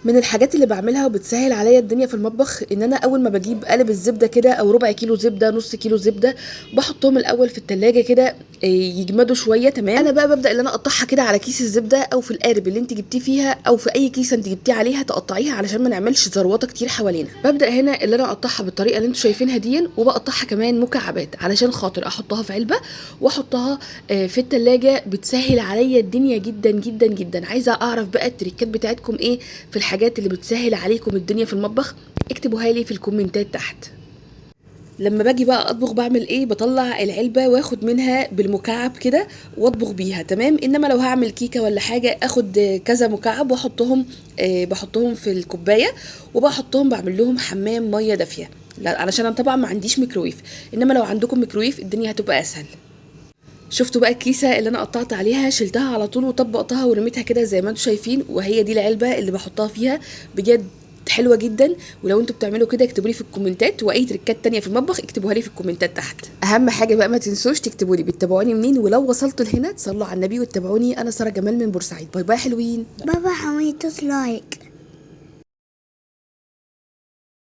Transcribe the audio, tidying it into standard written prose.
من الحاجات اللي بعملها وبتسهل عليا الدنيا في المطبخ ان انا اول ما بجيب قالب الزبده كده او ربع كيلو زبده، نص كيلو زبده، بحطهم الاول في التلاجة كده يجمدوا شويه. تمام، انا بقى ببدا ان انا اقطعها كده على كيس الزبده او في القالب اللي انت جبتيه فيها او في اي كيسه انت جبتيه عليها، تقطعيها علشان ما نعملش زروطه كتير حوالينا. ببدا هنا اللي انا اقطعها بالطريقه اللي انتوا شايفينها دي، وبقطعها كمان مكعبات علشان خاطر احطها في علبه واحطها في التلاجة. بتسهل عليا الدنيا جدا جدا جدا. عايزه اعرف بقى التريكات بتاعتكم ايه في الحاجات اللي بتسهل عليكم الدنيا في المطبخ؟ اكتبوها لي في الكومنتات تحت. لما باجي بقى اطبخ بعمل ايه؟ بطلع العلبه واخد منها بالمكعب كده واطبخ بيها. تمام، انما لو هعمل كيكه ولا حاجه اخد كذا مكعب واحطهم بحطهم في الكوبايه وبحطهم بعمل لهم حمام ميه دافيه. لا، علشان انا طبعا ما عنديش ميكرويف، انما لو عندكم ميكرويف الدنيا هتبقى اسهل. شفتوا بقى الكيسه اللي انا قطعت عليها؟ شلتها على طول وطبقتها ورميتها كده زي ما انتم شايفين، وهي دي العلبه اللي بحطها فيها. بجد حلوه جدا. ولو انتوا بتعملوا كده اكتبوا لي في الكومنتات، واي تريكات تانية في المطبخ اكتبوها لي في الكومنتات تحت. اهم حاجه بقى ما تنسوش تكتبوا لي بتتابعوني منين، ولو وصلتوا لهنا تصلوا على النبي وتتابعوني. انا ساره جمال من بورسعيد. باي باي حلوين. بابا حميد لايك.